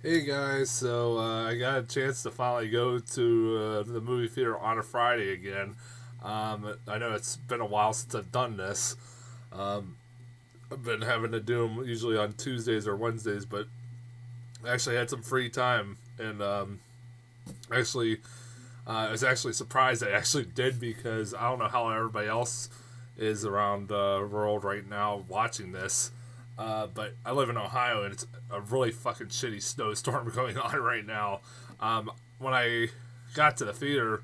Hey guys, so I got a chance to finally go to the movie theater on a Friday again. I know it's been a while since I've done this. Um, I've been having to do them usually on Tuesdays or Wednesdays, but I actually had some free time, and actually, I was actually surprised I actually did because I don't know how everybody else is around the world right now watching this. But I live in Ohio and it's a really fucking shitty snowstorm going on right now. When I got to the theater,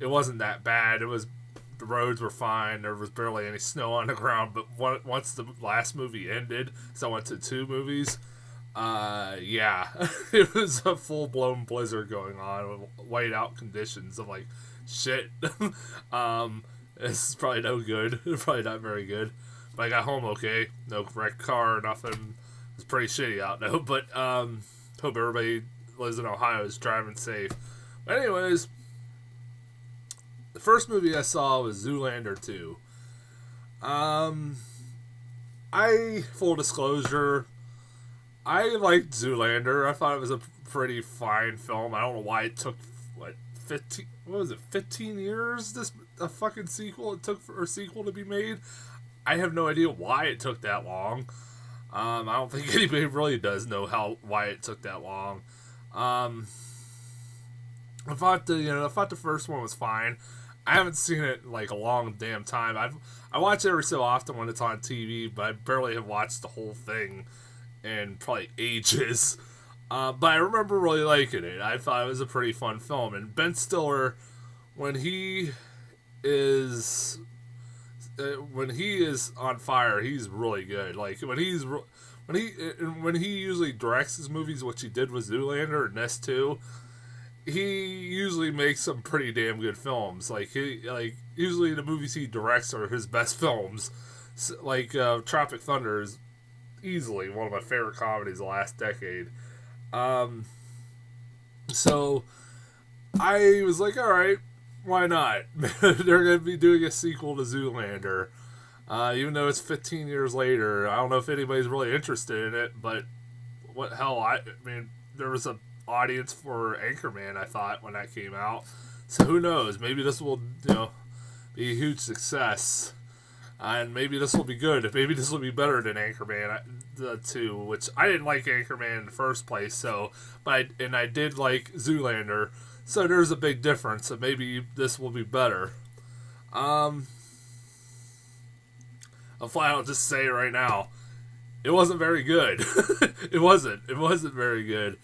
it wasn't that bad. The roads were fine. There was barely any snow on the ground. But once the last movie ended, so I went to two movies. Yeah, it was a full blown blizzard going on with whiteout conditions. I'm like, shit. This is probably no good. Probably not very good. But I got home okay. No wrecked car or nothing. It's pretty shitty out though. But hope everybody lives in Ohio is driving safe. But anyways, the first movie I saw was Zoolander 2. Um, I full disclosure, I liked Zoolander. I thought it was a pretty fine film. I don't know why it took what 15. What was it? 15 years. This a fucking sequel. It took for a sequel to be made. I have no idea why it took that long. I don't think anybody really does know why it took that long. Um, I thought the first one was fine. I haven't seen it in like a long damn time. I watch it every so often when it's on TV, but I barely have watched the whole thing in probably ages. But I remember really liking it. I thought it was a pretty fun film. And Ben Stiller, when he is when he is on fire, he's really good. Like when he usually directs his movies, which he did with Zoolander and this too. He usually makes some pretty damn good films. Usually the movies he directs are his best films. Tropic Thunder is easily one of my favorite comedies of the last decade. Um, so I was like, all right, why not? They're going to be doing a sequel to Zoolander. Even though it's 15 years later, I don't know if anybody's really interested in it, but what hell, I mean, there was a audience for Anchorman, I thought, when that came out. So who knows? Maybe this will, be a huge success. And maybe this will be good. Maybe this will be better than Anchorman 2, which I didn't like Anchorman in the first place. I did like Zoolander, so there's a big difference. So maybe this will be better. I'll flat out just say right now, it wasn't very good. It wasn't. It wasn't very good.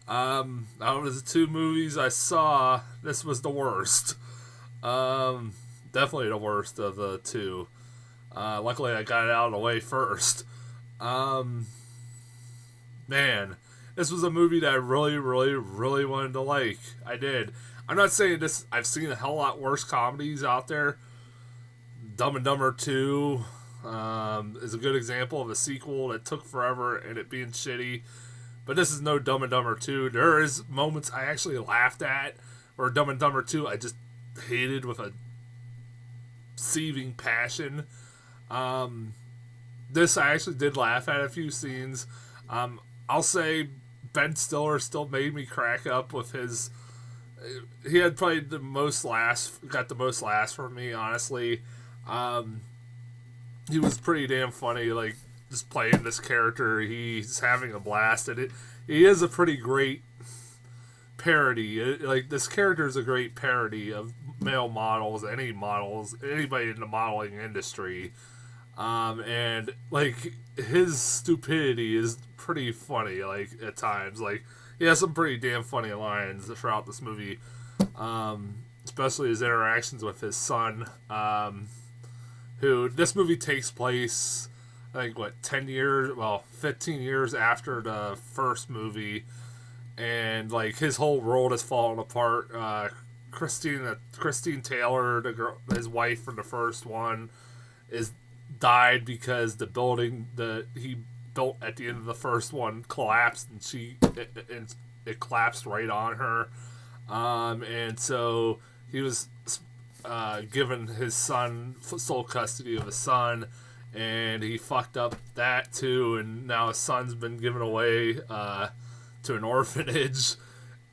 Out of the two movies I saw, this was the worst. Definitely the worst of the two. Luckily, I got it out of the way first. Man, this was a movie that I really, really, really wanted to like. I did. I'm not saying this. I've seen a hell lot worse comedies out there. Dumb and Dumber 2 is a good example of a sequel that took forever and it being shitty. But this is no Dumb and Dumber 2. There is moments I actually laughed at, or Dumb and Dumber 2 I just hated with a seething passion. This I actually did laugh at a few scenes. I'll say Ben Stiller still made me crack up with his. He had probably the most laughs, got the most laughs from me, honestly. He was pretty damn funny, like, just playing this character. He's having a blast, and he is a pretty great parody. This character is a great parody of male models, anybody in the modeling industry. And like his stupidity is pretty funny. Like at times, like he has some pretty damn funny lines throughout this movie. Especially his interactions with his son. Who this movie takes place, I think 15 years after the first movie, and like his whole world has fallen apart. Christine Taylor, his wife from the first one, is died because the building that he built at the end of the first one collapsed, and it collapsed right on her. And so he was given his son sole custody of his son, and he fucked up that too, and now his son's been given away to an orphanage,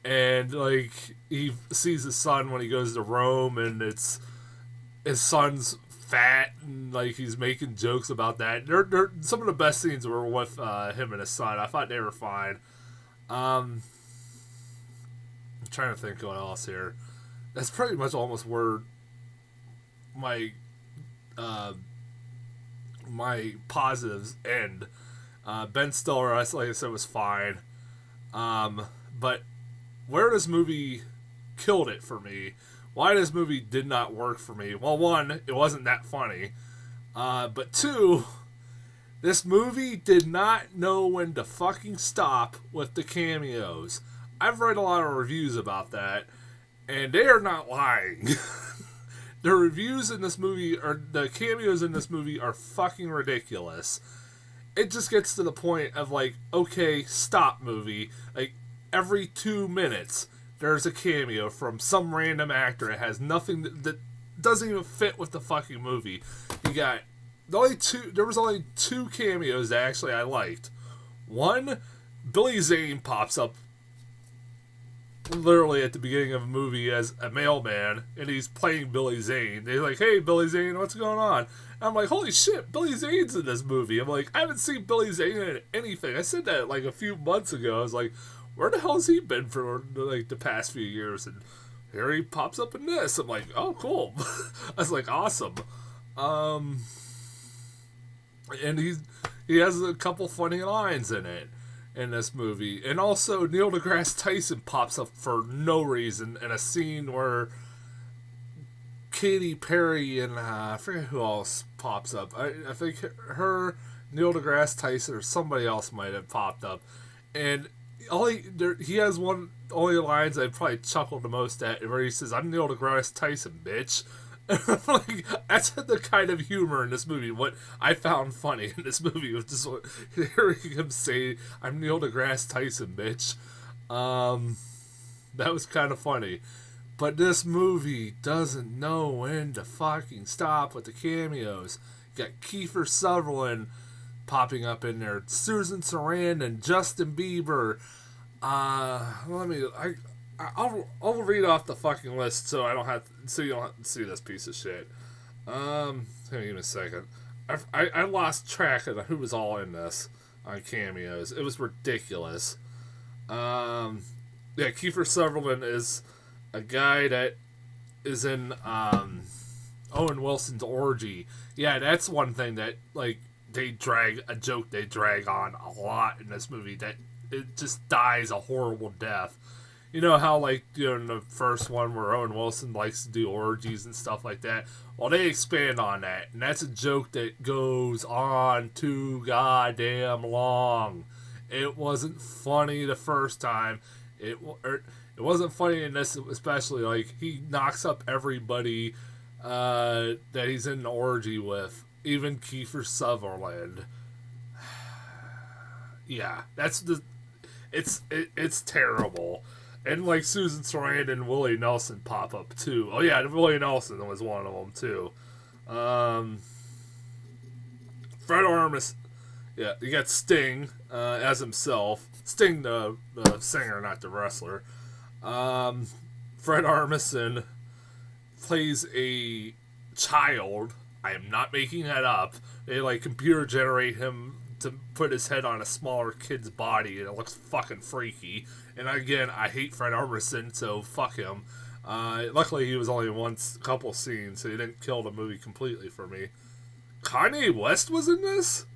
and like he sees his son when he goes to Rome, and it's his son's fat, and like he's making jokes about that. Some of the best scenes were with him and his son. I thought they were fine. I'm trying to think what else here. That's pretty much almost where my my positives end. Ben Stiller, like I said, was fine. But where this movie killed it for me, why this movie did not work for me, well, one, it wasn't that funny. But two, this movie did not know when to fucking stop with the cameos. I've read a lot of reviews about that, and they are not lying. The reviews in this movie, or the cameos in this movie, are fucking ridiculous. It just gets to the point of like, okay, stop, movie. Like, every 2 minutes, there's a cameo from some random actor that has nothing that doesn't even fit with the fucking movie. You got there was only 2 cameos that actually I liked. One, Billy Zane pops up literally at the beginning of a movie as a mailman, and he's playing Billy Zane. They're like, hey, Billy Zane, what's going on? And I'm like, holy shit, Billy Zane's in this movie. I'm like, I haven't seen Billy Zane in anything. I said that like a few months ago. I was like, where the hell has he been for like the past few years? And here he pops up in this. I'm like, oh, cool. I was like, awesome. And he has a couple funny lines in it, in this movie. And also, Neil deGrasse Tyson pops up for no reason in a scene where Katy Perry and I forget who else pops up. I think her, Neil deGrasse Tyson, or somebody else might have popped up. And he has one only lines I probably chuckled the most at, where he says, "I'm Neil deGrasse Tyson, bitch." Like, that's the kind of humor in this movie. What I found funny in this movie was just hearing him say, "I'm Neil deGrasse Tyson, bitch." That was kind of funny. But this movie doesn't know when to fucking stop with the cameos. You got Kiefer Sutherland popping up in there, Susan Sarandon, Justin Bieber. I'll read off the fucking list so I don't have to, so you don't have to see this piece of shit. Hang on a second. I lost track of who was all in this on cameos. It was ridiculous. Yeah, Kiefer Sutherland is a guy that is in Owen Wilson's Orgy. Yeah, that's one thing that like they drag on a lot in this movie, that it just dies a horrible death. You know how, like, you know, in the first one where Owen Wilson likes to do orgies and stuff like that? Well, they expand on that, and that's a joke that goes on too goddamn long. It wasn't funny the first time. It wasn't funny in this, especially. Like, he knocks up everybody that he's in an orgy with, even Kiefer Sutherland. Yeah, it's terrible. And, like, Susan Sarandon and Willie Nelson pop up, too. Oh, yeah, Willie Nelson was one of them, too. Fred Armisen. Yeah, you got Sting as himself. Sting, the singer, not the wrestler. Fred Armisen plays a child. I am not making that up. They, like, computer generate him to put his head on a smaller kid's body, and it looks fucking freaky. And again, I hate Fred Armisen, so fuck him. Luckily, he was only in couple scenes, so he didn't kill the movie completely for me. Kanye West was in this?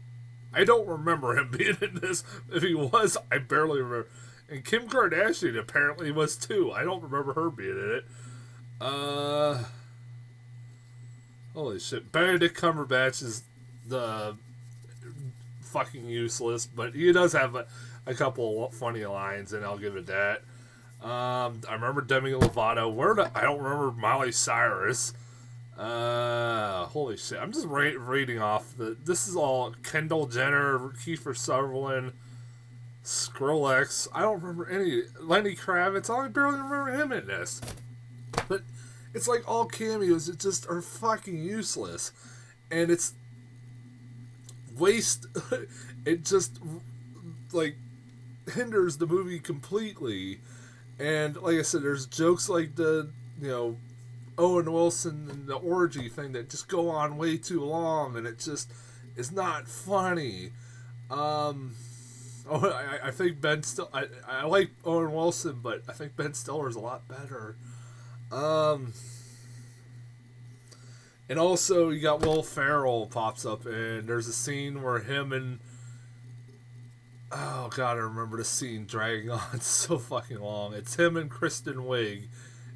I don't remember him being in this. If he was, I barely remember. And Kim Kardashian apparently was too. I don't remember her being in it. Holy shit. Benedict Cumberbatch is the fucking useless, but he does have a couple funny lines, and I'll give it that. I remember Demi Lovato. I don't remember Miley Cyrus. Holy shit. I'm just reading off. This is all Kendall Jenner, Kiefer Sutherland, Skrillex. I don't remember any. Lenny Kravitz. I barely remember him in this. But it's like all cameos that just are fucking useless. And it's it just, like, hinders the movie completely. And like I said, there's jokes like the, Owen Wilson and the orgy thing that just go on way too long, and it just is not funny. I think Ben Still. I like Owen Wilson, but I think Ben Stiller's a lot better. And also you got Will Ferrell pops up, and there's a scene where him and oh god, I remember the scene dragging on so fucking long. It's him and Kristen Wiig,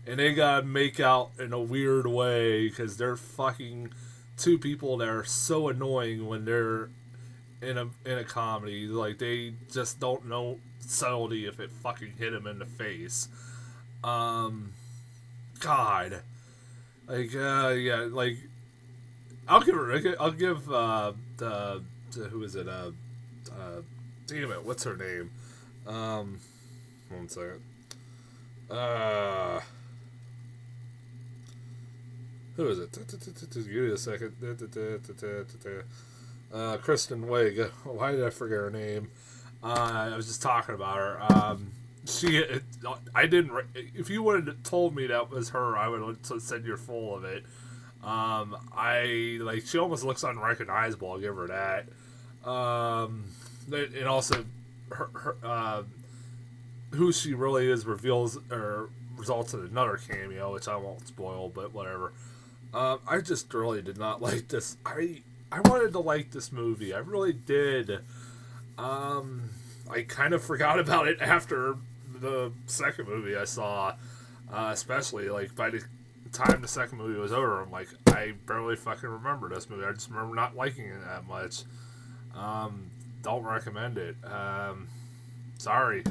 and they gotta make out in a weird way because they're fucking two people that are so annoying when they're in a comedy. Like they just don't know subtlety if it fucking hit him in the face. God, yeah, like I'll give the who is it damn it, what's her name? One second. Who is it? Give me a second. Kristen Wiig. Why did I forget her name? I was just talking about her. I didn't. If you would have told me that was her, I would have said you're full of it. She almost looks unrecognizable. I'll give her that. And also, her who she really is results in another cameo, which I won't spoil, but whatever. I just really did not like this. I wanted to like this movie. I really did. I kind of forgot about it after the second movie I saw, especially like by the time the second movie was over, I'm like, I barely fucking remember this movie. I just remember not liking it that much. Don't recommend it. Sorry.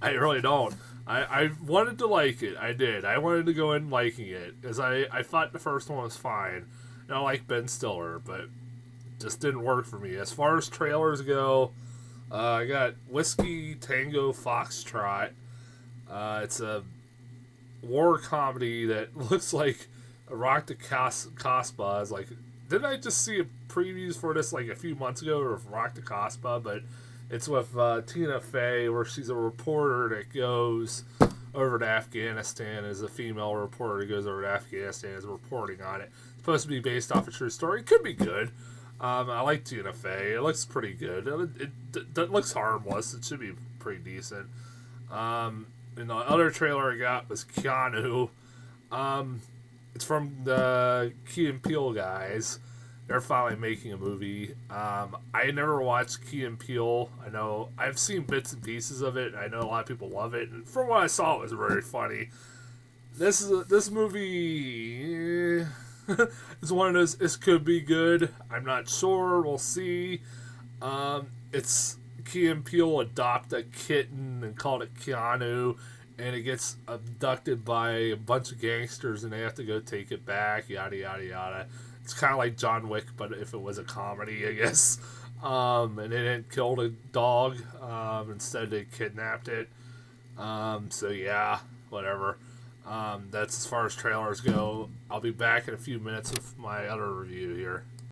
I really don't. I wanted to like it. I did. I wanted to go in liking it because I thought the first one was fine. And I like Ben Stiller, but it just didn't work for me. As far as trailers go, I got Whiskey Tango Foxtrot. It's a war comedy that looks like a Rock the Casbah. Is like, didn't I just see a previews for this like a few months ago or Rock the Casbah? But it's with Tina Fey, where she's a reporter that goes over to Afghanistan as a female reporter that goes over to Afghanistan is reporting on it. It's supposed to be based off a true story. It could be good. I like Tina Fey. It looks pretty good. It looks harmless. It should be pretty decent. And the other trailer I got was Keanu. It's from the Key and Peele guys. They're finally making a movie. I never watched Key and Peele. I know I've seen bits and pieces of it. I know a lot of people love it, and from what I saw, it was very funny. This movie is one of those. This could be good. I'm not sure. We'll see. It's Key and Peele adopt a kitten and call it Keanu, and it gets abducted by a bunch of gangsters, and they have to go take it back. Yada yada yada. It's kind of like John Wick, but if it was a comedy, I guess. And they didn't kill the dog. Instead, they kidnapped it. So, yeah, whatever. That's as far as trailers go. I'll be back in a few minutes with my other review here.